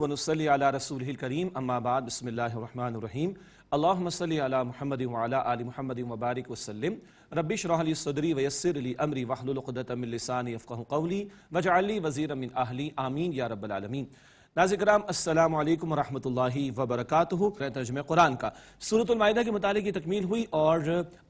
ونصلی علی رسولہ الکریم اما بعد بسم اللہ الرحمن الرحیم اللہم صلی علی محمد وعلی آل محمد وبارک وسلم رب اشرح لی صدری ویسر لی امری واحلل عقدۃ من لسانی یفقہوا قولی واجعل لی وزیرا من اہلی آمین یا رب العالمین۔ ناظرین کرام السلام علیکم ورحمۃ اللہ وبرکاتہ۔ ترجمہ قرآن کا سورۃ المائدہ کے مطالعے کی تکمیل ہوئی اور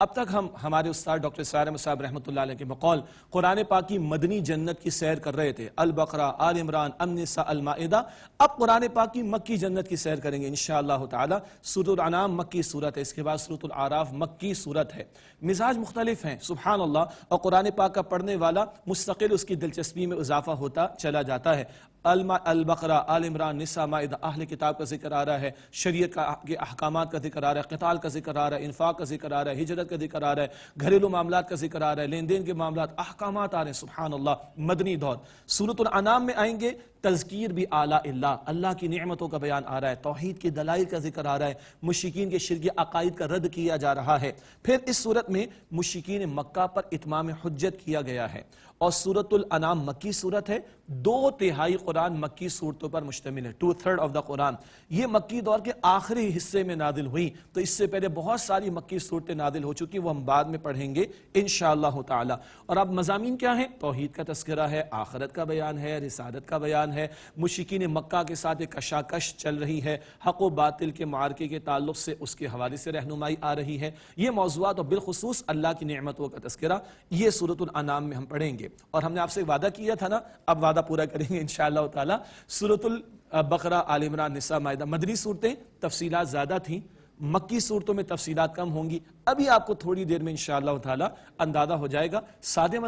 اب تک ہم ہمارے استاد ڈاکٹر اسرار احمد صاحب رحمۃ اللہ علیہ کے بقول قرآن پاک کی مدنی جنت کی سیر کر رہے تھے، البقرہ، آل عمران، النساء، المائدہ۔ اب قرآن پاک کی مکی جنت کی سیر کریں گے انشاءاللہ تعالی۔ سورۃ الانعام مکی سورت ہے، اس کے بعد سورۃ الاعراف مکی سورت ہے۔ مزاج مختلف ہیں سبحان اللہ، اور قرآن پاک کا پڑھنے والا مستقل اس کی دلچسپی میں اضافہ ہوتا چلا جاتا ہے۔ البقرہ، آل عمران، نساء، مائدہ، اہل کتاب کا ذکر آ رہا ہے، شریعت کے احکامات کا ذکر آ رہا ہے، قتال کا ذکر آ رہا ہے، انفاق کا ذکر آ رہا ہے، ہجرت کا ذکر آ رہا ہے، گھریلو معاملات کا ذکر آ رہا ہے، لین دین کے معاملات، احکامات آ رہے ہیں سبحان اللہ مدنی دور۔ سورۃ الانعام میں آئیں گے تذکیر بھی اعلیٰ اللہ کی نعمتوں کا بیان آ رہا ہے، توحید کے دلائل کا ذکر آ رہا ہے، مشرکین کے شرک عقائد کا رد کیا جا رہا ہے۔ پھر اس صورت میں مشرکین مکہ پر اتمام حجت کیا گیا ہے، اور سورۃ الانعام مکی صورت ہے، 2/3 قرآن مکی صورتوں پر مشتمل ہے، 2/3 آف دا قرآن۔ یہ مکی دور کے آخری حصے میں نازل ہوئی، تو اس سے پہلے بہت ساری مکی صورتیں نازل ہو چکی، وہ ہم بعد میں پڑھیں گے انشاءاللہ تعالی۔ اور اب مضامین کیا ہیں؟ توحید کا تذکرہ ہے، آخرت کا بیان ہے، رسالت کا بیان ہے، مشرکین مکہ کے ساتھ ایک کشاکش چل رہی ہے، حق و باطل کے معرکے کے تعلق سے اس کے حوالے سے رہنمائی آ رہی ہے، یہ موضوعات اور بالخصوص اللہ کی نعمتوں کا تذکرہ یہ سورۃ الانعام میں ہم پڑھیں گے۔ اور ہم نے آپ سے وعدہ کیا تھا نا، اب وعدہ پورا کریں گے انشاءاللہ تعالی۔ سورۃ البقرہ، آل عمران، نساء، مائدہ مدنی صورتیں، تفصیلات زیادہ تھیں، مکی صورتوں میں تفصیلات کم ہوں گی، ابھی آپ کو تھوڑی دیر میں انشاءاللہ تعالی اندازہ ہو جائے گا۔ سادہ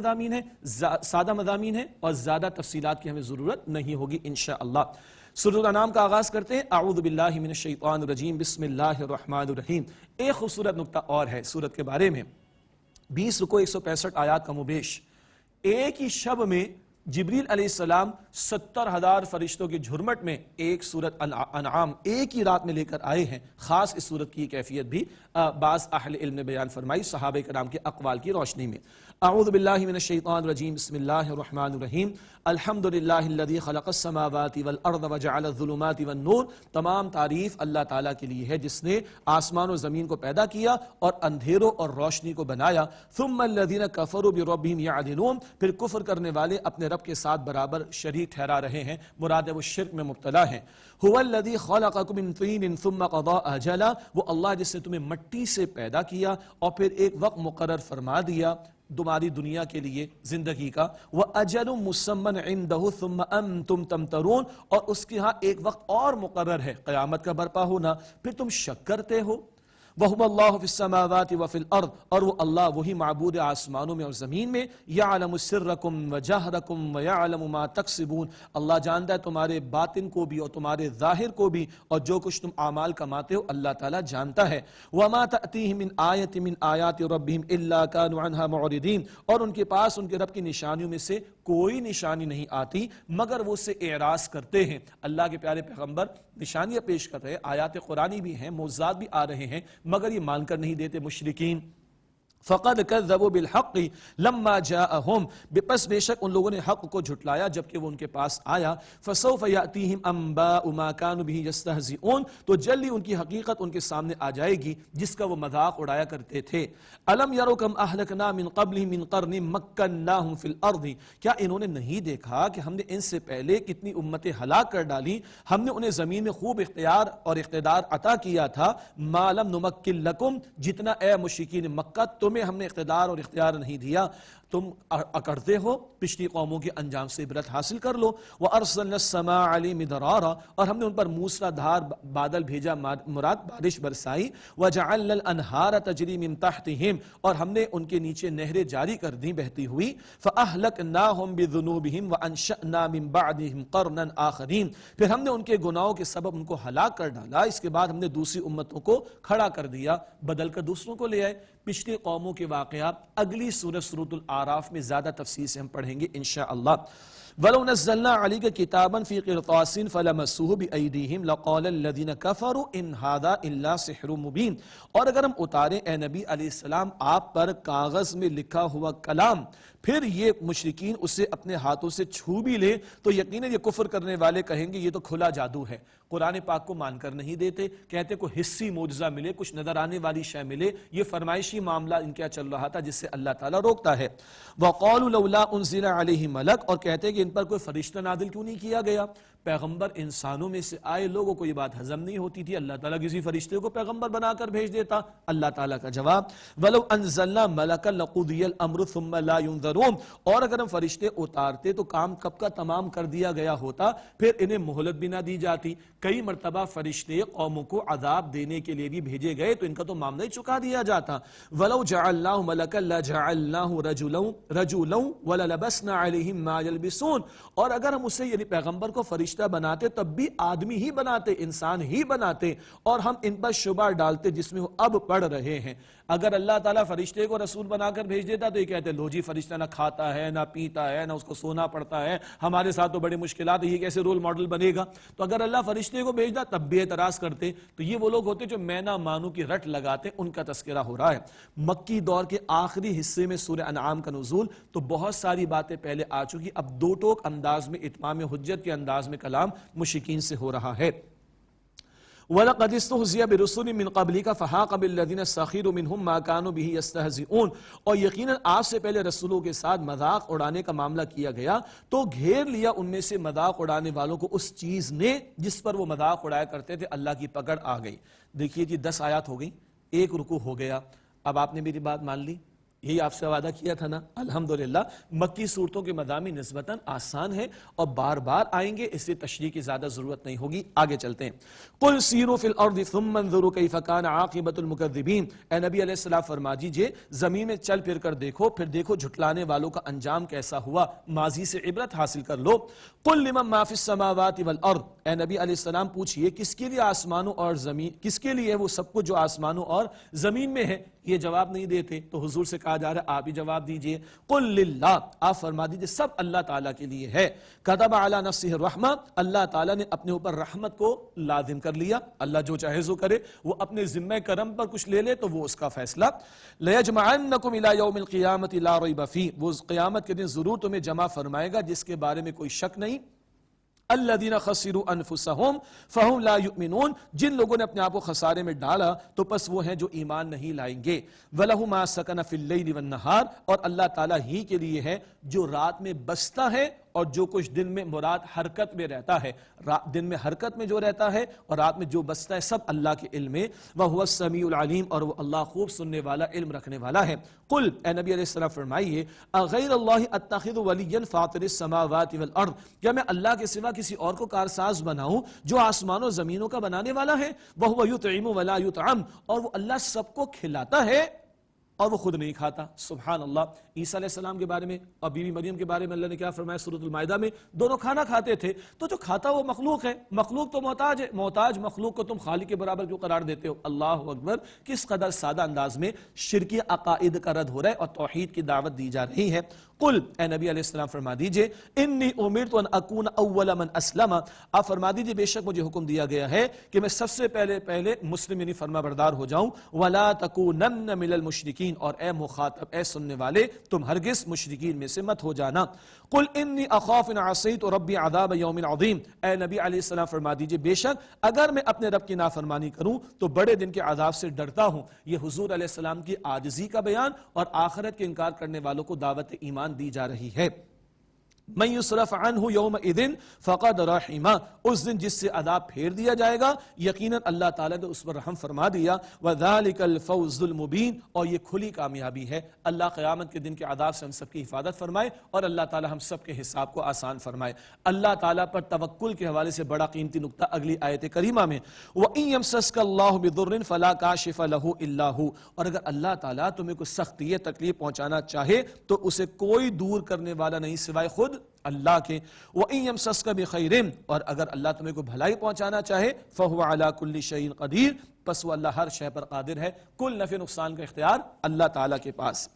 مضامین ہیں اور زیادہ تفصیلات کی ہمیں ضرورت نہیں ہوگی انشاءاللہ۔ سورۃ الانعام کا آغاز کرتے ہیں، اعوذ باللہ من الشیطان الرجیم، بسم اللہ الرحمن الرحیم۔ ایک خوبصورت نقطہ اور ہے سورت کے بارے میں، 20 رکوع 165 آیات کا مبیش۔ ایک ہی شب میں جبریل علیہ السلام 70,000 فرشتوں کے جھرمٹ میں ایک سورت انعام ایک ہی رات میں لے کر آئے ہیں۔ خاص اس سورت کی کیفیت بھی بعض اہل علم نے بیان فرمائی صحابہ کرام کے اقوال کی روشنی میں۔ اعوذ باللہ من الشیطان الرجیم، بسم اللہ الرحمن الرحیم۔ الحمدللہ الذی خلق السماوات والارض وجعل الظلمات والنور۔ تمام تعریف اللہ تعالیٰ کے لیے ہے جس نے آسمان و زمین کو پیدا کیا اور اندھیروں اور روشنی کو بنایا۔ ثم الذین کفروا بربہم یعدلون۔ پھر کفر کرنے والے اپنے رب کے ساتھ برابر شریک ٹھہرا رہے ہیں، مراد وہ شرک میں مبتلا ہیں۔ هو الذی خلقکم من طین ثم قضى اجلا۔ وہ اللہ جس نے تمہیں مٹی سے پیدا کیا اور پھر ایک وقت مقرر فرما دیا تمہاری دنیا کے لیے زندگی کا، وَأَجَلٌ مُّسَمًّى عِندَهُ ثُمَّ أَنتُمْ تَمْتَرُونَ۔ اور اس کے ہاں ایک وقت اور مقرر ہے، قیامت کا برپا ہونا، پھر تم شک کرتے ہو۔ وَهُوَ اللَّهُ فِي السَّمَاوَاتِ وَفِي الْأَرْضِ۔ اور وہ اللہ وہی معبود آسمانوں میں اور زمین میں، يَعْلَمُ سِرَّكُمْ وَجَهْرَكُمْ وَيَعْلَمُ مَا تَكْسِبُونَ۔ اللہ جانتا ہے تمہارے باطن کو بھی اور تمہارے ظاہر کو بھی، اور جو کچھ تم اعمال کماتے ہو اللہ تعالیٰ جانتا ہے۔ وَمَا تَأْتِيهِم مِّنْ آيَةٍ مِّنْ آيَاتِ رَبِّهِمْ إِلَّا كَانُوا عَنْهَا مُعْرِضِينَ۔ اور ان کے پاس ان کے رب کی نشانیوں میں سے کوئی نشانی نہیں آتی مگر وہ اس سے اعراض کرتے ہیں۔ اللہ کے پیارے پیغمبر نشانیاں پیش کر رہے، آیات قرآنی بھی ہیں، معجزات بھی آ رہے ہیں، مگر یہ مان کر نہیں دیتے مشرکین۔ فقد كذبوا بالحق لما جاءهم۔ بس بے شک ان لوگوں نے حق کو جھٹلایا جبکہ وہ ان کے پاس آیا۔ فسوف يأتيهم انباء ما كانوا به يستهزئون۔ تو جلدی ان کی حقیقت ان کے سامنے آ جائے گی جس کا وہ مذاق اڑایا کرتے تھے۔ الم يروا كم اهلكنا من قبلهم من قرن مكناهم في الارض۔ کیا انہوں نے نہیں دیکھا کہ ہم نے ان سے پہلے کتنی امتیں ہلاک کر ڈالی، ہم نے انہیں زمین میں خوب اختیار اور اقتدار عطا کیا تھا۔ ما لم نمکن لكم، جتنا اے مشرکین مکہ تمہیں ہم نے اقتدار اور اختیار نہیں دیا، تم اکڑتے ہو، پچھلی قوموں کے انجام سے عبرت حاصل کر لو۔ وَأَرْسَلْنَا السَّمَاءَ عَلَيْهِم مِّدْرَارًا۔ اور ہم نے ان پر موسلا دھار بادل بھیجا، مراد بارش برسائی۔ وَجَعَلْنَا الْأَنْهَارَ تَجْرِي مِن تَحْتِهِمْ۔ اور ہم نے ان کے نیچے نہریں جاری کر دیں بہتی ہوئی۔ فَأَهْلَكْنَاهُمْ بِذُنُوبِهِمْ وَأَنشَأْنَا مِن بَعْدِهِمْ قَرْنًا آخَرِينَ۔ پھر ہم نے ان کے گناہوں کے سبب ان کو ہلاک کر ڈالا، اس کے بعد ہم نے دوسری امتوں کو کھڑا کر دیا، بدل کر دوسروں کو لے آئے۔ پچھلی قوموں کے واقعات اگلی سورۃ سورۃ الاعراف میں زیادہ تفصیل سے ہم پڑھیں گے انشاءاللہ۔ وَلَوْ نَزَّلْنَا عَلَيْكَ كِتَابًا فِي قِرْطَاسٍ فَلَمَسُّوهُ بِأَيْدِيهِمْ لَقَالَ الَّذِينَ كَفَرُوا إِنْ هَذَا إِلَّا سِحْرٌ مُبِينٌ۔ اور اگر ہم اتاریں اے نبی علیہ السلام آپ پر کاغذ میں لکھا ہوا کلام، پھر یہ مشرکین اسے اپنے ہاتھوں سے چھو بھی لے تو یقیناً یہ کفر کرنے والے کہیں گے یہ تو کھلا جادو ہے، قرآن پاک کو مان کر نہیں دیتے، کہتے کوئی حصی معجزہ ملے، کچھ نظر آنے والی شے ملے، یہ فرمائشی معاملہ ان کیا چل رہا تھا جس سے اللہ تعالیٰ روکتا ہے۔ وَقَالُوا لَوْلَا أُنزِلَ عَلَيْهِ مَلَكٌ، اور کہتے ہیں کہ ان پر کوئی فرشتہ نازل کیوں نہیں کیا گیا؟ پیغمبر انسانوں میں سے آئے، لوگوں کو یہ بات ہضم نہیں ہوتی تھی، اللہ تعالیٰ کسی فرشتے کو پیغمبر بنا کر بھیج دیتا۔ اللہ تعالیٰ کا جواب وَلَوْ أَنزَلْنَا مَلَكًا لَقُضِيَ الْأَمْرُ ثُمَّ لَا يُنظَرُونَ، اور اگر ہم فرشتے اتارتے تو کام کب کا تمام کر دیا گیا ہوتا، پھر انہیں مہلت بھی نہ دی جاتی۔ کئی مرتبہ فرشتے قوموں کو عذاب دینے کے لیے بھی بھیجے گئے تو ان کا تو معاملہ ہی چکا دیا جاتا۔ وَلَوْ جَعَلْنَاهُ مَلَكًا لَجَعَلْنَاهُ رَجُلًا وَلَلَبَسْنَا عَلَيْهِمْ مَا يَلْبِسُونَ، اور اگر ہم اسے یعنی پیغمبر کو فرشتہ بناتے تب بھی آدمی ہی بناتے، انسان ہی بناتے، اور ہم ان پر شبہ ڈالتے جس میں وہ اب پڑھ رہے ہیں۔ اگر اللہ تعالیٰ فرشتے کو رسول بنا کر بھیج دیتا تو یہ کہتے لو جی فرشتہ نہ کھاتا ہے نہ پیتا ہے نہ اس کو سونا پڑتا ہے، ہمارے ساتھ تو بڑے مشکلات ہیں، یہ کیسے رول ماڈل بنے گا؟ تو اگر اللہ فرشتے کو بھیجتا تب بھی اعتراض کرتے۔ تو یہ وہ لوگ ہوتے جو میں نہ مانو کی رٹ لگاتے، ان کا تذکرہ ہو رہا ہے۔ مکی دور کے آخری حصے میں سورہ انعام کا نزول، تو بہت ساری باتیں پہلے آ چکی، اب دو ٹوک انداز میں اتمام حجت کے انداز میں کلام مشرکین سے ہو رہا ہے۔ وَلَقَدِ اسْتُهْزِئَ بِرُسُلٍ مِّن قَبْلِكَ فَحَاقَ بِالَّذِينَ سَخِرُوا مِنْهُمْ مَا كَانُوا بِهِ يَسْتَهْزِئُونَ، اور یقیناً آپ سے پہلے رسولوں کے ساتھ مذاق اڑانے کا معاملہ کیا گیا تو گھیر لیا ان میں سے مذاق اڑانے والوں کو اس چیز نے جس پر وہ مذاق اڑایا کرتے تھے، اللہ کی پکڑ آ گئی۔ دیکھیے جی 10 آیات ہو گئی، ایک رکوع ہو گیا، اب آپ نے میری بات مان لی، یہی آپ سے وعدہ کیا تھا نا۔ الحمدللہ مکی صورتوں کے مضامین نسبتاً آسان ہے اور بار بار آئیں گے، اس سے تشریح کی زیادہ ضرورت نہیں ہوگی۔ آگے چلتے ہیں۔ قُلْ سِیرُوا فِی الْأَرْضِ ثُمَّ انظُرُوا کَیْفَ کَانَ عَاقِبَةُ الْمُکَذِّبِینَ، اے نبی علیہ السلام فرما دیجئے زمین میں چل پھر کر دیکھو، پھر دیکھو جھٹلانے والوں کا انجام کیسا ہوا، ماضی سے عبرت حاصل کر لو۔ قُلْ لِمَن مَا فِی السَّمَاوَاتِ وَالْأَرْضِ، اے نبی علیہ السلام پوچھئے کس کے لیے آسمانوں اور زمین، کس کے لیے ہے وہ سب کچھ جو آسمانوں اور زمین میں ہے؟ یہ جواب نہیں دیتے تو حضور سے کہا جا رہا ہے آپ ہی جواب دیجئے۔ قل للہ، آپ فرما دیجئے سب اللہ تعالیٰ کے لیے ہے۔ کتب علی نفسہ الرحمہ، اللہ تعالیٰ نے اپنے اوپر رحمت کو لازم کر لیا، اللہ جو چاہے سو کرے، وہ اپنے ذمہ کرم پر کچھ لے لے تو وہ اس کا فیصلہ۔ لیجمعنکم الی یوم القیامۃ لا ریب فیہ، وہ قیامت کے دن ضرور تمہیں جمع فرمائے گا جس کے بارے میں کوئی شک نہیں۔ الذین خسروا انفسہم فہم لا یؤمنون، جن لوگوں نے اپنے آپ کو خسارے میں ڈالا تو پس وہ ہیں جو ایمان نہیں لائیں گے۔ وَلَهُ مَا سَكَنَ فِي اللَّيْلِ وَالنَّهَارِ، اور اللہ تعالیٰ ہی کے لیے ہے جو رات میں بستا ہے اور جو کچھ دن میں مراد حرکت میں رہتا ہے، دن میں حرکت میں جو رہتا ہے اور رات میں جو بستا ہے سب اللہ کے علم میں۔ وَهُوَ السَّمِيعُ الْعَلِيمُ، اور وہ اللہ خوب سننے والا علم رکھنے والا ہے۔ قل، اے نبی علیہ السلام فرمائیے اغیر اللہ اتخذ ولیا فاطر السماوات والارض، کیا میں اللہ کے سوا کسی اور کو کارساز بناؤں جو آسمانوں و زمینوں کا بنانے والا ہے؟ وَهُوَ يُطْعِمُ وَلَا يُطْعَمُ، اور وہ اللہ سب کو کھلاتا ہے اور وہ خود نہیں کھاتا۔ سبحان اللہ۔ عیسیٰ علیہ السلام کے بارے میں اور بیوی مریم کے بارے میں اللہ نے کیا فرمایا سورۃ المائدہ میں؟ دونوں کھانا کھاتے تھے، تو جو کھاتا وہ مخلوق ہے، مخلوق تو محتاج ہے، محتاج مخلوق کو تم خالق کے برابر کیوں قرار دیتے ہو؟ اللہ اکبر۔ کس قدر سادہ انداز میں شرکی عقائد کا رد ہو رہا ہے اور توحید کی دعوت دی جا رہی ہے۔ قل، اے نبی علیہ السلام فرما دیجئے انی امرت ان اکون اول من اسلم، آپ فرما دیجئے بے شک مجھے حکم دیا گیا ہے کہ میں سب سے پہلے مسلم یعنی فرما بردار ہو جاؤں۔ ولا تکونن من المشرکین، اور اے مخاطب، اے سننے والے، تم ہرگز مشرکین میں سے مت ہو جانا۔ قل انی اخاف ان عصیت ربی عذاب یوم عظیم، اے نبی علیہ السلام فرما دیجئے بے شک اگر میں اپنے رب کی نافرمانی کروں تو بڑے دن کے عذاب سے ڈرتا ہوں۔ یہ حضور علیہ السلام کی عاجزی کا بیان اور آخرت کے انکار کرنے والوں کو دعوت ایمان دی جا رہی ہے۔ من یصرف عنہ یومئذ فقد رحمہ، اس دن جس سے عذاب پھیر دیا جائے گا یقیناً اللہ تعالیٰ نے اس پر رحم فرما دیا۔ وذالک الفوز المبین، اور یہ کھلی کامیابی ہے۔ اللہ قیامت کے دن کے عذاب سے ہم سب کی حفاظت فرمائے اور اللہ تعالیٰ ہم سب کے حساب کو آسان فرمائے۔ اللہ تعالیٰ پر توکل کے حوالے سے بڑا قیمتی نقطہ اگلی آیت کریمہ میں، وَإِن يَمْسَسْكَ اللَّهُ بِضُرٍّ فَلَا كَاشِفَ لَهُ إِلَّا هُوَ، اور اگر اللہ تعالیٰ تمہیں کوئی سختی تکلیف پہنچانا چاہے تو اسے کوئی دور کرنے والا نہیں سوائے خود اللہ کے۔ وَإِن يَمْسَسْكَ بِخَيْرٍ، اور اگر اللہ تمہیں کوئی بھلائی پہنچانا چاہے فَهُوَ عَلَى كُلِّ شَيْءٍ قَدِيرٌ، پس وہ اللہ ہر شے پر قادر ہے۔ کل نفع نقصان کا اختیار اللہ تعالیٰ کے پاس۔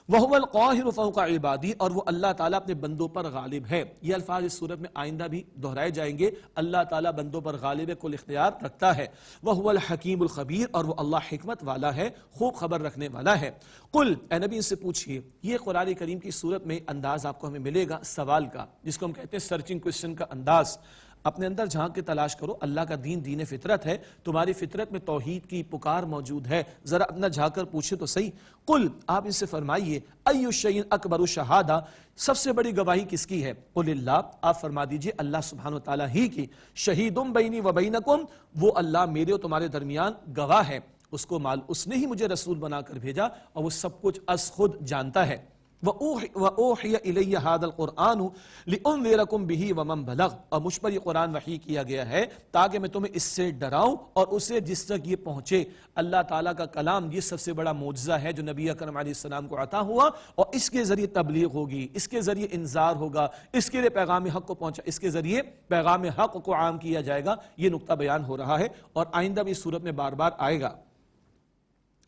وَهُوَ الْقَاهِرُ فَوْقَ عِبَادِهِ، اور وہ اللہ تعالیٰ اپنے بندوں پر غالب ہے۔ یہ الفاظ اس صورت میں آئندہ بھی دہرائے جائیں گے۔ اللہ تعالیٰ بندوں پر غالب ہے، کل اختیار رکھتا ہے۔ وَهُوَ الْحَكِيمُ الْخَبِيرُ، اور وہ اللہ حکمت والا ہے، خوب خبر رکھنے والا ہے۔ قل، اے نبی ان سے پوچھئے، یہ قرآن کریم کی صورت میں انداز آپ کو ہمیں ملے گا سوال کا، جس کو ہم کہتے ہیں سرچنگ کوشچن کا انداز۔ اپنے اندر جھانک کے تلاش کرو، اللہ کا دین دین فطرت ہے، تمہاری فطرت میں توحید کی پکار موجود ہے، ذرا اپنا جھانک کر پوچھے تو صحیح۔ قل، آپ ان سے فرمائیے، ایُّ شیء اکبر شہادہ، سب سے بڑی گواہی کس کی ہے؟ قل اللہ، آپ فرما دیجئے اللہ سبحانہ وتعالی ہی کی۔ شہیدٌ بینی و بینکم، وہ اللہ میرے اور تمہارے درمیان گواہ ہے، اس نے ہی مجھے رسول بنا کر بھیجا اور وہ سب کچھ از خود جانتا ہے۔ وَأُوحِيَ إِلَيَّ هَذَا الْقُرْآنُ لِأُنذِرَكُمْ بِهِ وَمَنْ بَلَغَ، اور مجھ پر یہ قرآن وحی کیا گیا ہے تاکہ میں تمہیں اس سے ڈراؤں اور اسے جس تک یہ پہنچے۔ اللہ تعالیٰ کا کلام یہ سب سے بڑا معجزہ ہے جو نبی اکرم علیہ السلام کو عطا ہوا، اور اس کے ذریعے تبلیغ ہوگی، اس کے ذریعے انذار ہوگا، اس کے لیے پیغام حق کو پہنچا، اس کے ذریعے پیغام حق کو عام کیا جائے گا۔ یہ نقطہ بیان ہو رہا ہے اور آئندہ بھی صورت میں بار بار آئے گا۔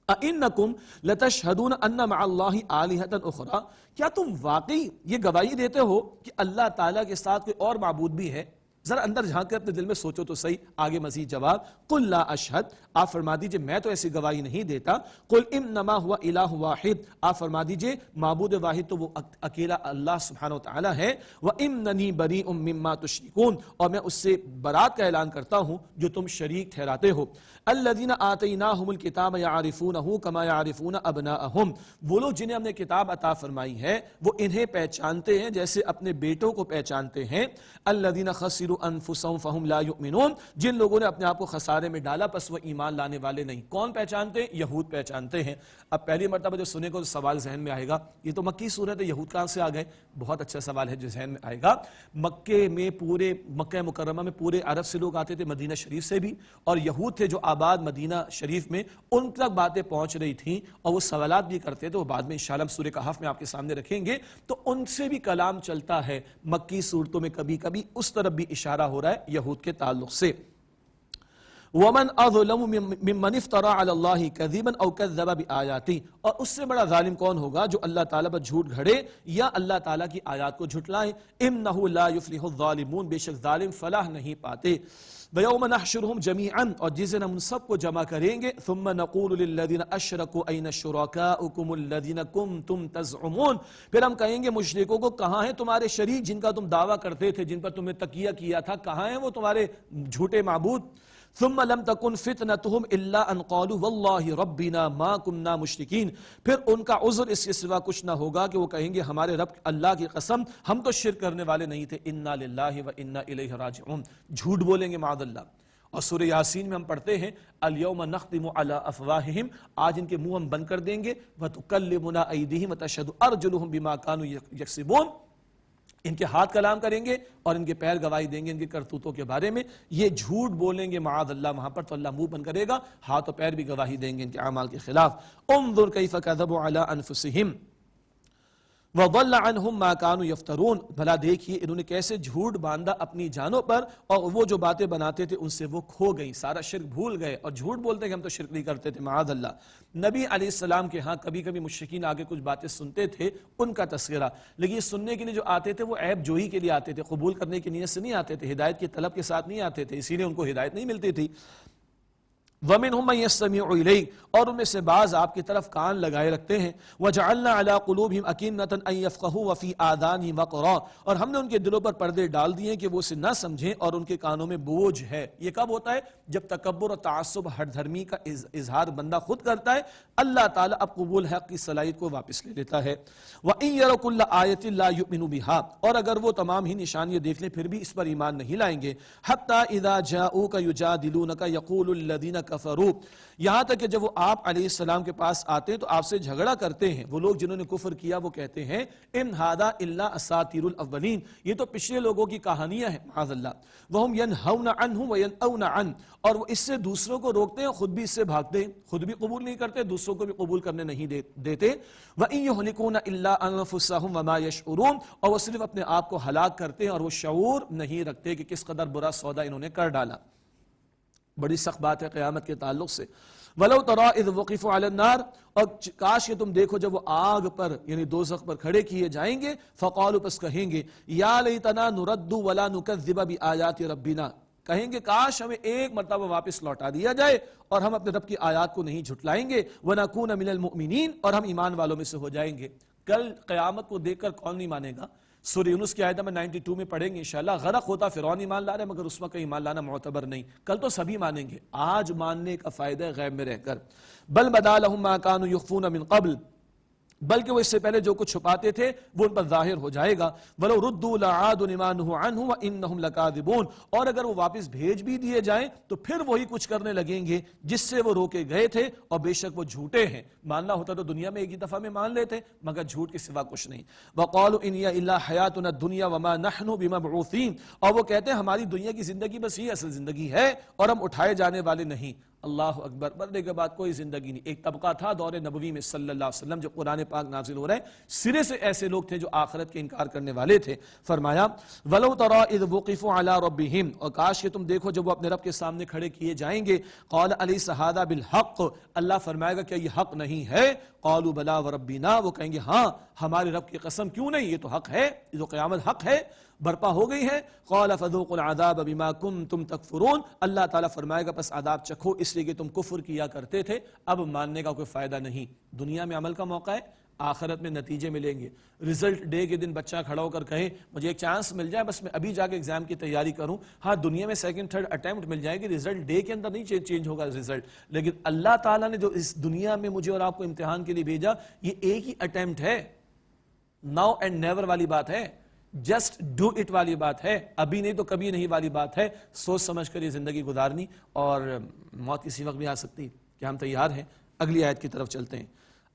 أَإِنَّكُمْ لَتَشْهَدُونَ أَنَّ مَعَ اللَّهِ آلِهَةً أُخْرَى، کیا تم واقعی یہ گواہی دیتے ہو کہ اللہ تعالیٰ کے ساتھ کوئی اور معبود بھی ہے؟ ذرا اندر جھانک کر اپنے دل میں سوچو تو صحیح۔ آگے مزید جواب، قل لا اشہد، آپ فرما دیجئے میں تو ایسی گواہی نہیں دیتا۔ قل انما ہوا الہ واحد، آپ فرما دیجئے معبود واحد تو وہ اکیلا اللہ سبحانہ وتعالی ہے۔ واننی بریء مما تشرکون، اور میں اس سے برات کا اعلان کرتا ہوں جو تم شریک ٹھہراتے ہو۔ الذین آتیناہم الکتاب یعرفونہ کما یعرفون ابناءہم، وہ لوگ جنہیں ہم نے کتاب عطا فرمائی ہے وہ انہیں پہچانتے ہیں جیسے اپنے بیٹوں کو پہچانتے ہیں۔ الذین خسروا انفسهم فهم لا یؤمنون، جن لوگوں نے اپنے آپ کو خسارے میں ڈالا پس وہ ایمان لانے والے نہیں۔ کون پہچانتے ہیں؟ یہود پہچانتے ہیں۔ اب پہلی مرتبہ جو سنے کو سوال ذہن میں آئے گا، یہ تو مکی صورت ہے، یہود کہاں سے آ گئے؟ بہت اچھا سوال ہے جو ذہن میں آئے گا۔ مکے میں پورے مکہ مکرمہ میں پورے عرب سے لوگ آتے تھے، مدینہ شریف سے بھی، اور یہود تھے جو آباد مدینہ شریف میں، ان تک باتیں پہنچ رہی تھیں اور وہ سوالات بھی کرتے تھے، وہ بعد میں انشاءاللہ ہم سورہ کہف میں آپ کے سامنے رکھیں گے، تو ان سے بھی کلام چلتا ہے۔ مکی صورتوں میں کبھی کبھی اس طرف بھی اشارہ ہو رہا ہے یہود کے تعلق سے۔ وَمَنْ أَظْلَمُ مِمَّنِ افْتَرَىٰ عَلَى اللَّهِ كَذِبًا أَوْ كَذَّبَ بِآيَاتِهِ، اور اس سے بڑا ظالم کون ہوگا جو اللہ تعالیٰ پر جھوٹ گھڑے یا اللہ تعالیٰ کی آیات کو جھٹلائے۔ إِنَّهُ لَا يُفْلِحُ الظَّالِمُونَ، بے شک ظالم فلاح نہیں پاتے۔ وَيَوْمَ نَحْشُرُهُمْ جَمِيعًا، اور جس دن ہم ان سب کو جمع کریں گے، ثُمَّ نَقُولُ لِلَّذِينَ أَشْرَكُوا أَيْنَ شُرَكَاؤُكُمُ الَّذِينَ كُنتُمْ تَزْعُمُونَ، پھر ہم کہیں گے مشرکوں کو کہاں ہیں تمہارے شریک جن کا تم دعویٰ کرتے تھے، جن پر تمہیں تقیہ کیا تھا، کہاں ہیں وہ تمہارے جھوٹے معبود؟ ثم لم تكن فتنتهم الا ان قالوا والله ربنا ما كنا مشركين، پھر ان کا عذر اس کے سوا کچھ نہ ہوگا کہ وہ کہیں گے ہمارے رب اللہ کی قسم ہم تو شرک کرنے والے نہیں تھے۔ انا للہ و انا الیہ راجعون، جھوٹ بولیں گے معاذ اللہ۔ اور سورہ یاسین میں ہم پڑھتے ہیں الیوم نختم علی افواہہم، آج ان کے منہ ہم بند کر دیں گے، وتکلمنا ایدیہم وتشہد ارجلہم بما کانوا یکسبون، ان کے ہاتھ کلام کریں گے اور ان کے پیر گواہی دیں گے ان کے کرتوتوں کے بارے میں۔ یہ جھوٹ بولیں گے معاذ اللہ وہاں پر، تو اللہ منہ بند کرے گا، ہاتھ و پیر بھی گواہی دیں گے ان کے اعمال کے خلاف۔ انظر کیف کذبوا علی انفسہم وضل عنہم ما كانوا یفترون، بھلا دیکھیے انہوں نے کیسے جھوٹ باندھا اپنی جانوں پر، اور وہ جو باتیں بناتے تھے ان سے وہ کھو گئی، سارا شرک بھول گئے اور جھوٹ بولتے کہ ہم تو شرک نہیں کرتے تھے معاذ اللہ۔ نبی علیہ السلام کے ہاں کبھی کبھی مشرکین آگے کچھ باتیں سنتے تھے، ان کا تذکرہ، لیکن یہ سننے کے لیے جو آتے تھے وہ عیب جوئی کے لیے آتے تھے، قبول کرنے کی نیت سے نہیں آتے تھے، ہدایت کی طلب کے ساتھ نہیں آتے تھے، اسی لیے ان کو ہدایت نہیں ملتی تھی۔ وَمِنْهُمْ مَنْ يَسْتَمِعُ إِلَيْكَ، اور ان میں سے بعض آپ کی طرف کان لگائے رکھتے ہیں۔ وَجَعَلْنَا عَلَىٰ قُلُوبِهِمْ أَكِنَّةً أَن يَفْقَهُوا وَفِي آذَانِهِمْ وَقْرًا، اور ہم نے ان کے دلوں پر پردے ڈال دیے کہ وہ اسے نہ سمجھیں اور ان کے کانوں میں بوجھ ہے۔ یہ کب ہوتا ہے؟ جب تکبر اور تعصب ہٹ دھرمی کا اظہار بندہ خود کرتا ہے، اللہ تعالیٰ اب قبول حق کی صلاحیت کو واپس لے لیتا ہے۔ وَإِن يَرَوْا كُلَّ آيَةٍ لَا يُؤْمِنُوا بِهَا، اور اگر وہ تمام ہی نشانیاں دیکھ لیں پھر بھی اس پر ایمان نہیں لائیں گے۔ حَتَّى إِذَا جَاءُوكَ يُجَادِلُونَكَ يَقُولُ الَّذِينَ كَفَرُوا، یہاں تک کہ جب وہ آپ علیہ السلام کے پاس آتے ہیں تو آپ سے جھگڑا کرتے ہیں، وہ لوگ جنہوں نے کفر کیا وہ کہتے ہیں ان ھذا الا اساطیر الاولین، یہ تو پچھلے لوگوں کی کہانیاں ہیں معاذ اللہ۔ وہم ینہون عنہ وینأون عنہ، اور وہ اس سے دوسروں کو روکتے ہیں، خود بھی اس سے بھاگتے ہیں، خود بھی قبول نہیں کرتے، دوسروں کو بھی قبول کرنے نہیں دیتے۔ وَإِن يُهْلِكُونَ إِلَّا أَنفُسَهُمْ وَمَا يَشْعُرُونَ، اور وہ صرف اپنے آپ کو ہلاک کرتے ہیں اور وہ شعور نہیں رکھتے کہ کس قدر برا سودا انہوں نے کر ڈالا۔ بڑی سخت بات ہے قیامت کے تعلق سے. وَلَوْ تَرَىٰ إِذْ وُقِفُوا عَلَى النَّارِ، اور کاش کہ تم دیکھو جب وہ آگ پر یعنی دوزخ پر کھڑے کیے جائیں گے. فَقَالُوا، پس کہیں گے یا لیتنا نرد ولا نکذب بآیات ربنا، کہیں گے کاش ہمیں ایک مرتبہ واپس لوٹا دیا جائے اور ہم اپنے رب کی آیات کو نہیں جھٹلائیں گے. وَنَكُونَ مِنَ الْمُؤْمِنِينَ، اور ہم ایمان والوں میں سے ہو جائیں گے. کل قیامت کو دیکھ کر کون نہیں مانے گا؟ سورہ یونس کی آیت نمبر 92 میں پڑھیں گے انشاءاللہ. غرق ہوتا فرعون ایمان لا رہا ہے، مگر اس وقت ایمان لانا معتبر نہیں. کل تو سبھی مانیں گے. آج ماننے کا فائدہ ہے غیب میں رہ کر. بل بدا لهم ما كانوا يخفون من قبل، بلکہ وہ اس سے پہلے جو کچھ چھپاتے تھے وہ ان پر ظاہر ہو جائے گا. وَلَوْ رُدُّوا لَعَادُوا لِمَا نُهُوا عَنْهُ وَإِنَّهُمْ لَكَاذِبُونَ، اور اگر وہ واپس بھیج بھی دیے جائیں تو پھر وہی کچھ کرنے لگیں گے جس سے وہ روکے گئے تھے، اور بے شک وہ جھوٹے ہیں. ماننا ہوتا تو دنیا میں ایک ہی دفعہ میں مان لیتے، مگر جھوٹ کے سوا کچھ نہیں. وَقَالُوا إِنْ هِيَ إِلَّا حَيَاتُنَا الدُّنْيَا وَمَا نَحْنُ بِمَبْعُوثِينَ، اور وہ کہتے ہیں ہماری دنیا کی زندگی بس یہ اصل زندگی ہے اور ہم اٹھائے جانے والے نہیں. اللہ اکبر. مرنے کے بعد کوئی زندگی نہیں. ایک طبقہ تھا دور نبوی میں صلی اللہ علیہ وسلم جب قرآن پاک نازل ہو رہا ہے، سرے سے ایسے لوگ تھے جو آخرت کے انکار کرنے والے تھے. فرمایا وَلَوْ تَرَىٰ إِذْ وُقِفُوا عَلَىٰ رَبِّهِمْ، اور کاش کہ تم دیکھو جب وہ اپنے رب کے سامنے کھڑے کیے جائیں گے. قَالَ أَلَيْسَ هَٰذَا بِالْحَقِّ، اللہ فرمائے گا کیا یہ حق نہیں ہے؟ قَالُوا بَلَىٰ وَرَبِّنَا، وہ کہیں گے ہاں ہمارے رب کی قسم کیوں نہیں، یہ تو حق ہے، یہ تو قیامت حق ہے، برپا ہو گئی ہے. قَالَ فَذُوقُوا الْعَذَابَ بِمَا كُنتُمْ تَكْفُرُونَ، اللہ تعالیٰ فرمائے گا پس عذاب چکھو اس لیے کہ تم کفر کیا کرتے تھے. اب ماننے کا کوئی فائدہ نہیں. دنیا میں عمل کا موقع ہے، آخرت میں نتیجے ملیں گے. رزلٹ ڈے کے دن بچہ کھڑا ہو کر کہے مجھے ایک چانس مل جائے بس میں ابھی جا کے ایگزام کی تیاری کروں. ہاں دنیا میں سیکنڈ تھرڈ اٹیمپٹ مل جائے گی، رزلٹ ڈے کے اندر نہیں چینج ہوگا رزلٹ. لیکن اللہ تعالیٰ نے جو اس دنیا میں مجھے اور آپ کو امتحان کے لیے بھیجا، یہ ایک ہی اٹیمپٹ ہے. ناؤ اینڈ نیور والی بات ہے، جسٹ ڈو اٹ والی بات ہے، ابھی نہیں تو کبھی نہیں والی بات ہے. سوچ سمجھ کر یہ زندگی گزارنی، اور موت کسی وقت بھی آ سکتی. کیا ہم تیار ہیں؟ اگلی آیت کی طرف چلتے ہیں.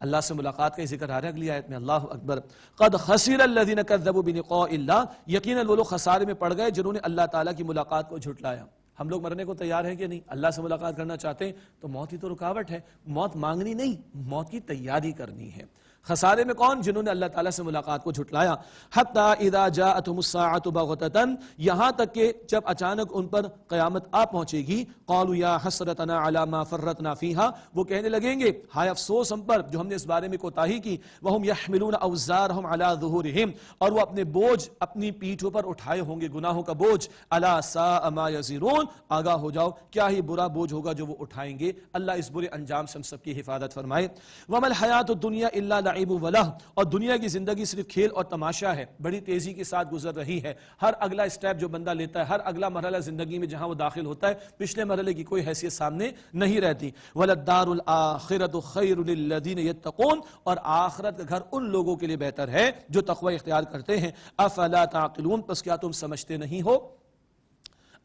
اللہ سے ملاقات کا ذکر آ رہا ہے اگلی آیت میں. اللہ اکبر. قد خسر الذین کذبوا بلقاء اللہ، یقیناً وہ لوگ خسارے میں پڑ گئے جنہوں نے اللہ تعالیٰ کی ملاقات کو جھٹلایا. ہم لوگ مرنے کو تیار ہیں کہ نہیں؟ اللہ سے ملاقات کرنا چاہتے ہیں تو موت ہی تو رکاوٹ ہے. موت مانگنی نہیں، موت کی تیاری کرنی ہے. خسارے میں کون؟ جنہوں نے اللہ تعالیٰ سے ملاقات کو جھٹلایا. حتی اذا جاءتهم الساعة بغتة، یہاں تک کہ جب اچانک ان پر قیامت آ پہنچے گی. قالوا یا حسرتنا علی ما فرطنا فیہا، وہ کہنے لگیں گے ہائے افسوس ہم پر جو ہم نے اس بارے میں کوتاہی کی. وہم یحملون اوزارہم علی ظہورہم، اور وہ اپنے بوجھ اپنی پیٹھوں پر اٹھائے ہوں گے، گناہوں کا بوجھ. الا ساء ما یزرون، آگاہ ہو جاؤ کیا ہی برا بوجھ ہوگا جو وہ اٹھائیں گے. اللہ اس برے انجام سے ہم سب کی حفاظت فرمائے. وما الحیات الدنیا الا لعب ولہ، اور دنیا کی زندگی صرف کھیل اور تماشا ہے، بڑی تیزی کے ساتھ گزر رہی ہے. ہر اگلا اسٹیپ جو بندہ لیتا ہے، ہر اگلا مرحلہ زندگی میں جہاں وہ داخل ہوتا ہے، پچھلے مرحلے کی کوئی حیثیت سامنے نہیں رہتی. وَلَلدَّارُ الْآخِرَةُ خَيْرٌ لِلَّذِينَ يَتَّقُونَ، اور آخرت کا گھر ان لوگوں کے لیے بہتر ہے جو تقوی اختیار کرتے ہیں. افلا تعقلون، پس کیا تم سمجھتے نہیں ہو؟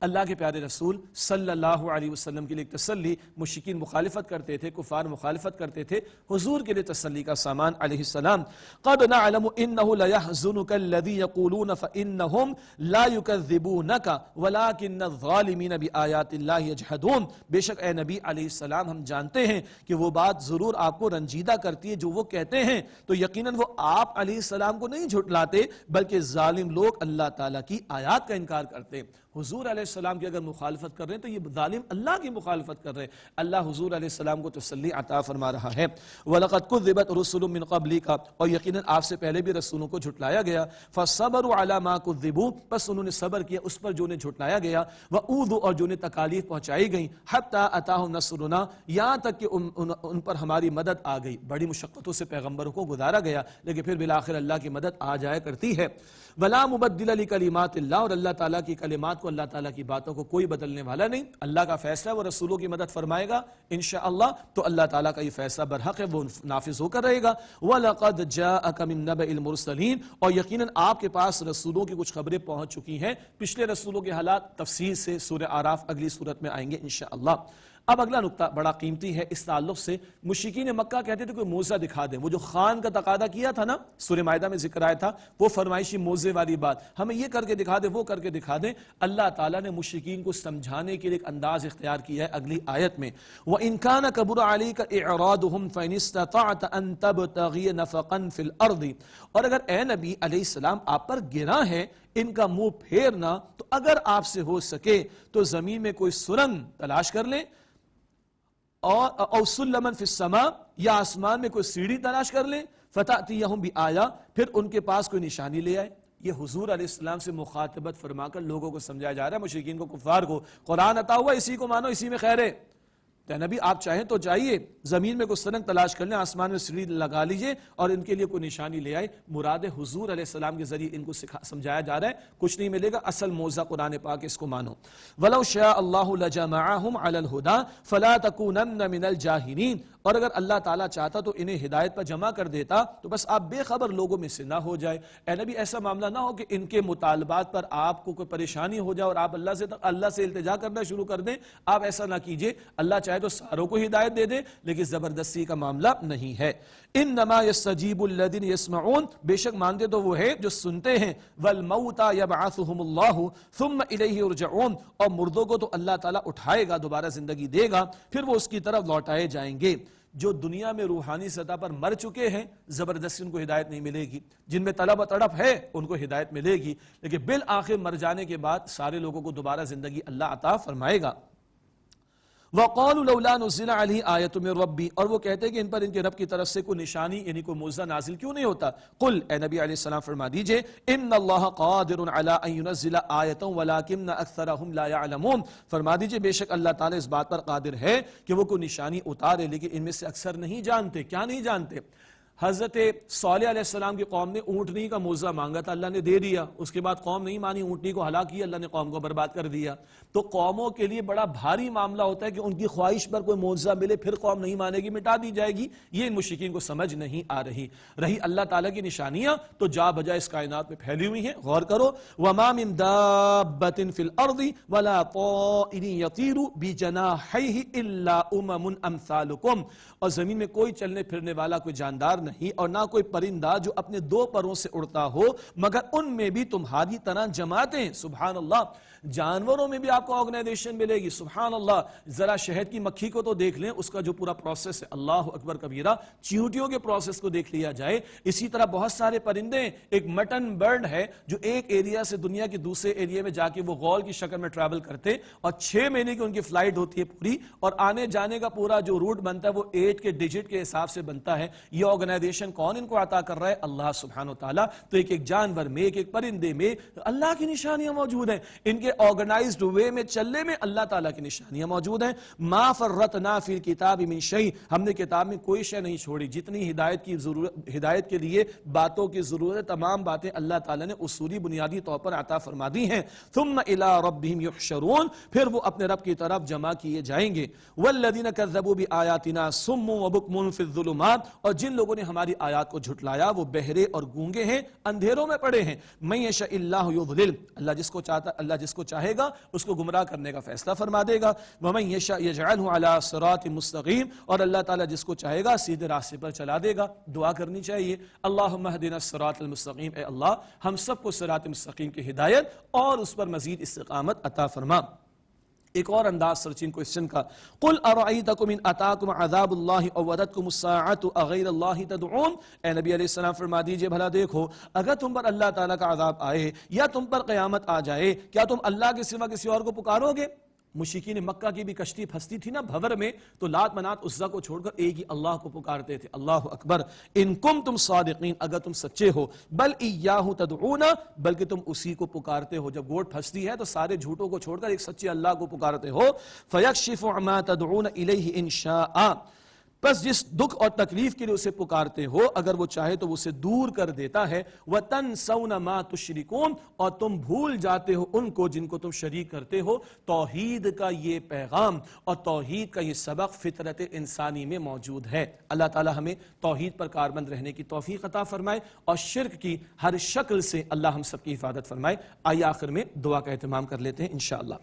اللہ کے پیارے رسول صلی اللہ علیہ وسلم کے لیے ایک تسلی. مشرکین مخالفت کرتے تھے، کفار مخالفت کرتے تھے، حضور کے لیے تسلی کا سامان علیہ السلام. قد نعلم انه ليحزنك الذي يقولون فانهم لا يكذبونك ولكن الظالمين بآيات الله يجحدون، بے شک اے نبی علیہ السلام ہم جانتے ہیں کہ وہ بات ضرور آپ کو رنجیدہ کرتی ہے جو وہ کہتے ہیں، تو یقیناً وہ آپ علیہ السلام کو نہیں جھٹلاتے بلکہ ظالم لوگ اللہ تعالیٰ کی آیات کا انکار کرتے ہیں. حضور علیہ السلام کی اگر مخالفت کر رہے ہیں تو یہ ظالم اللہ کی مخالفت کر رہے ہیں. اللہ حضور علیہ السلام کو تسلی عطا فرما رہا ہے. وَلَقَدْ كُذِّبَتْ رُسُلٌ مِّن قَبْلِكَ، اور یقیناً آپ سے پہلے بھی رسولوں کو جھٹلایا گیا. فَصَبَرُوا عَلَىٰ مَا كُذِّبُوا، بس انہوں نے صبر کیا اس پر جو انہیں جھٹلایا گیا. وَأُوذُوا، اور جو انہیں تکالیف پہنچائی گئیں. حَتَّىٰ أَتَاهُمْ نَصْرُنَا، یہاں تک کہ ان پر ہماری مدد آ گئی. بڑی مشقتوں سے پیغمبروں کو گزارا گیا لیکن پھر بالآخر اللہ کی مدد آ جایا کرتی ہے. وَلَا مُبَدِّلَ لِكَلِمَاتِ اللَّهِ، اور اللہ تعالیٰ کی کلمات کو، اللہ تعالیٰ کی باتوں کو کوئی بدلنے والا نہیں. اللہ کا فیصلہ وہ رسولوں کی مدد فرمائے گا انشاءاللہ، تو اللہ تعالیٰ کا یہ فیصلہ برحق ہے، وہ نافذ ہو کر رہے گا. وَلَقَدْ جَاءَكَ مِن نَبَإِ الْمُرْسَلِينَ، اور یقیناً آپ کے پاس رسولوں کی کچھ خبریں پہنچ چکی ہیں. پچھلے رسولوں کے حالات تفصیل سے سورہ اعراف اگلی صورت میں آئیں گے انشاءاللہ. اب اگلا نقطہ بڑا قیمتی ہے اس تعلق سے. مشرکین مکہ کہتے تھے کوئی موزہ دکھا دیں. وہ جو خان کا تقاضا کیا تھا نا, سورہ مائدہ میں ذکر آیا تھا, وہ فرمائشی موزے والی بات, ہمیں یہ کر کے دکھا دیں, وہ کر کے دکھا دیں. اللہ تعالیٰ نے مشرکین کو سمجھانے کے لیے ایک انداز اختیار کیا ہے اگلی آیت میں. وَإِن كَانَ كَبُرَ عَلَيْكَ إِعْرَاضُهُمْ فَإِنِ اسْتَطَعْتَ أَن تَبْتَغِيَ نَفَقًا فِي الْأَرْضِ, اور اگر اے نبی علیہ السلام آپ پر گناہ ہے ان کا منہ پھیرنا, تو اگر آپ سے ہو سکے تو زمین میں کوئی سرنگ تلاش کر لیں, اور سلمًا فی السماء, یا آسمان میں کوئی سیڑھی تلاش کر لیں, فَتَأْتِيَهُمْ بِآیَةٍ, پھر ان کے پاس کوئی نشانی لے آئے. یہ حضور علیہ السلام سے مخاطبت فرما کر لوگوں کو سمجھایا جا رہا ہے, مشرکین کو, کفار کو. قرآن عطا ہوا, اسی کو مانو, اسی میں خیر ہے. کہ نبی آپ چاہیں تو جائیے زمین میں کوئی سرنگ تلاش کر لیں, آسمان میں سیڑھی لگا لیجئے اور ان کے لیے کوئی نشانی لے آئے. مراد حضور علیہ السلام کے ذریعے ان کو سمجھایا جا رہا ہے, کچھ نہیں ملے گا, اصل موضوع قرآن پاک, اس کو مانو. وَلَوْ شَاءَ اللَّهُ لَجَمَعَهُمْ عَلَى الْهُدَى فَلَا تَكُونَنَّ مِنَ الْجَاهِلِينَ, اور اگر اللہ تعالیٰ چاہتا تو انہیں ہدایت پر جمع کر دیتا, تو بس آپ بے خبر لوگوں میں سے نہ ہو جائے. اے نبی ایسا معاملہ نہ ہو کہ ان کے مطالبات پر آپ کو کوئی پریشانی ہو جائے اور آپ اللہ سے التجا کرنا شروع کر دیں. آپ ایسا نہ کیجئے, اللہ چاہے تو ساروں کو ہدایت دے دے, لیکن زبردستی کا معاملہ نہیں ہے. انما یستجیب الذین یسمعون, بے شک مانتے تو وہ ہے جو سنتے ہیں. والموتى یبعثهم اللہ ثم الیہ یرجعون, اور مردوں کو تو اللہ تعالیٰ اٹھائے گا, دوبارہ زندگی دے گا, پھر وہ اس کی طرف لوٹائے جائیں گے. جو دنیا میں روحانی سطح پر مر چکے ہیں زبردستی ان کو ہدایت نہیں ملے گی, جن میں طلب و تڑپ ہے ان کو ہدایت ملے گی, لیکن بالآخر مر جانے کے بعد سارے لوگوں کو دوبارہ زندگی اللہ عطا فرمائے گا. وَقَالُوا لَوْلَا نُزِّلَ عَلَيْهِ آیَةٌ مِّن رَبِّهِ, اور وہ کہتے ہیں کہ ان پر ان کے رب کی طرف سے کوئی نشانی یعنی کوئی معجزہ نازل کیوں نہیں ہوتا. قل, اے نبی علیہ السلام فرما دیجئے, ان اللہ قادر علی ان ينزل آیۃ ولکن اکثرهم لا يعلمون, فرما دیجئے بے شک اللہ تعالیٰ اس بات پر قادر ہے کہ وہ کوئی نشانی اتارے, لیکن ان میں سے اکثر نہیں جانتے. کیا نہیں جانتے؟ حضرت صالح علیہ السلام کی قوم نے اونٹنی کا معجزہ مانگا تھا, اللہ نے دے دیا. اس کے بعد قوم نہیں مانی, اونٹنی کو ہلاک کیا, اللہ نے قوم کو برباد کر دیا. تو قوموں کے لیے بڑا بھاری معاملہ ہوتا ہے کہ ان کی خواہش پر کوئی معجزہ ملے, پھر قوم نہیں مانے گی, مٹا دی جائے گی. یہ ان مشرکین کو سمجھ نہیں آ رہی. رہی اللہ تعالیٰ کی نشانیاں تو جا بجا اس کائنات میں پھیلی ہوئی ہیں, غور کرو. وَمَا مِن دَابَّةٍ فِي الْأَرْضِ وَلَا طَائِرٍ يَطِيرُ بِجَنَاحَيْهِ إِلَّا أُمَمٌ أَمْثَالُكُمْ, اور زمین میں کوئی چلنے پھرنے والا کوئی جاندار نہیں, اور نہ کوئی پرندہ جو اپنے دو پروں سے اڑتا ہو, مگر ان میں بھی تمہاری طرح جماعتیں. سبحان اللہ, جانوروں میں بھی آپ کو آرگنائزیشن ملے گی. سبحان اللہ, ذرا شہد کی مکھی کو تو دیکھ لیں, اس کا جو پورا پروسیس ہے, اللہ اکبر کبیرہ. چیونٹیوں کے پروسیس کو دیکھ لیا جائے. اسی طرح بہت سارے پرندے, ایک مٹن برڈ ہے جو ایک ایریا سے دنیا کے دوسرے ایریا میں جا کے وہ غول کی شکل میں ٹریول کرتے, اور 6 مہینے کی ان کی فلائٹ ہوتی ہے پوری, اور آنے جانے کا پورا جو روٹ بنتا ہے وہ 8 کے ڈیجٹ کے حساب سے بنتا ہے. یہ آرگنائزیشن کون ان کو عطا کر رہا ہے؟ اللہ سبحانہ وتعالی. تو ایک ایک جانور میں, ایک ایک پرندے میں اللہ کی نشانیاں موجود ہیں. ان کے آرگنائزڈ وے میں چلنے میں اللہ تعالیٰ کی نشانیاں موجود ہیں. ما فرطنا فی الکتاب من شیء, ہم نے کتاب میں کوئی شے نہیں چھوڑی. جتنی ہدایت کے لیے باتوں کی ضرورت, تمام باتیں اللہ تعالیٰ نے اصولی بنیادی طور پر عطا فرما دی ہیں. ثم الی ربہم یحشرون, پھر وہ اپنے رب کی طرف جمع کیے جائیں گے. والذین کذبوا بآیاتنا صم وبکم فی الظلمات, اور جن لوگوں نے ہماری آیات کو جھٹلایا وہ بہرے اور گونگے ہیں, اندھیروں میں پڑے ہیں. من یشاء اللہ یضلل, اللہ جس کو چاہے گا اس کو گمراہ کرنے کا فیصلہ فرما دے گا. ومن یشاء یجعلہ علی صراط مستقیم, اور اللہ تعالیٰ جس کو چاہے گا سیدھے راستے پر چلا دے گا. دعا کرنی چاہیے, اللہم اہدنا الصراط المستقیم, اے اللہ ہم سب کو صراط مستقیم کی ہدایت اور اس پر مزید استقامت عطا فرما. ایک اور انداز سرچین کوئسچن کا, قل ارائیتکم ان اتاکم عذاب اللہ او وردتکم الساعت اغیر اللہ تدعون, اے نبی علیہ السلام فرما دیجئے بھلا دیکھو, اگر تم پر اللہ تعالیٰ کا عذاب آئے یا تم پر قیامت آ جائے, کیا تم اللہ کے سوا کسی اور کو پکارو گے؟ مشرکین مکہ کی بھی کشتی پھنستی تھی نا بھور میں, تو لات منات عزا کو چھوڑ کر ایک ہی اللہ کو پکارتے تھے. اللہ اکبر. ان کنتم صادقین, اگر تم سچے ہو, بل ایاہ تدعون, بلکہ تم اسی کو پکارتے ہو. جب گوٹ پھنستی ہے تو سارے جھوٹوں کو چھوڑ کر ایک سچے اللہ کو پکارتے ہو. فیکشف ما تدعون الیہ ان شاء, بس جس دکھ اور تکلیف کے لیے اسے پکارتے ہو اگر وہ چاہے تو وہ اسے دور کر دیتا ہے. وَتَنْسَوْنَ مَا تُشْرِكُونَ, اور تم بھول جاتے ہو ان کو جن کو تم شریک کرتے ہو. توحید کا یہ پیغام اور توحید کا یہ سبق فطرت انسانی میں موجود ہے. اللہ تعالی ہمیں توحید پر کاربند رہنے کی توفیق عطا فرمائے اور شرک کی ہر شکل سے اللہ ہم سب کی حفاظت فرمائے. آئیے آخر میں دعا کا اہتمام کر لیتے ہیں انشاءاللہ.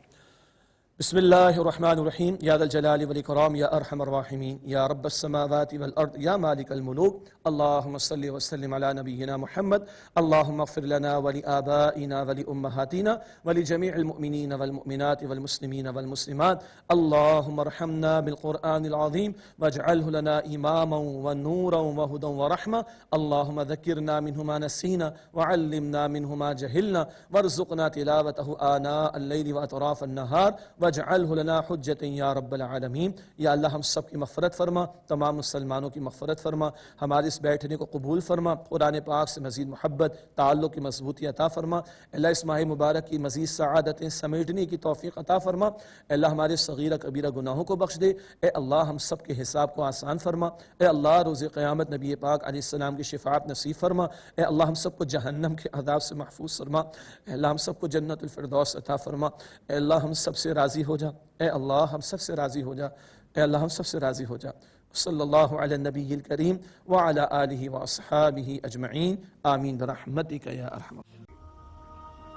بسم اللہ الرحمن الرحیم یا ذا الجلال والاکرام یا ارحم الراحمین یا رب السماوات والارض یا مالک الملوک اللہم صلی وسلم علی نبینا محمد اللہم اغفر لنا ولآبائنا ولأمہاتنا ولجمیع المؤمنین والمؤمنات والمسلمین والمسلمات اللہم ارحمنا بالقرآن العظیم واجعلہ لنا اماما ونورا وہدا ورحمہ اللہم ذکرنا منہ ما نسینا وعلمنا منہ ما جہلنا وارزقنا تلاوتہ آناء اللیل واطراف النہار وَاجْعَلْهُ لَنَا حُجَّةً یا رب العالمین۔ یا اللہ ہم سب کی مغفرت فرما، تمام مسلمانوں کی مغفرت فرما، ہمارے اس بیٹھنے کو قبول فرما، قرآن پاک سے مزید محبت تعلق کی مضبوطی عطا فرما، اللہ اس ماہ مبارک کی مزید سعادتیں سمیٹنے کی توفیق عطا فرما، اللہ ہمارے صغیرہ کبیرہ گناہوں کو بخش دے، اے اللہ ہم سب کے حساب کو آسان فرما، اے اللہ روز قیامت نبی پاک علیہ السلام کی شفاعت نصیب فرما، اے اللہ ہم سب کو جہنم کے عذاب سے محفوظ فرما، اے اللہ ہم سب کو جنت الفردوس عطا فرما، اے اللہ ہم سب سے راضی ہو جا، اے اللہ ہم سب سے راضی ہو جا، اے اللہ ہم سب سے راضی ہو جا۔ صلی اللہ علی النبی الکریم وعلی آلہ واصحابہ اجمعین آمین برحمتک یا ارحم۔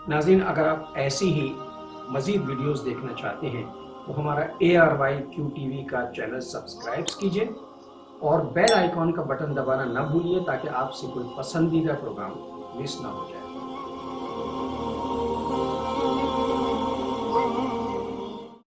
ناظرین، اگر آپ ایسی ہی مزید ویڈیوز دیکھنا چاہتے ہیں تو ہمارا ARYQ-TV کا چینل سبسکرائب کیجئے اور بیل آئیکن کا بٹن دبانا نہ بھولیے تاکہ آپ سے کوئی پسندیدہ پروگرام مس نہ ہو جائے۔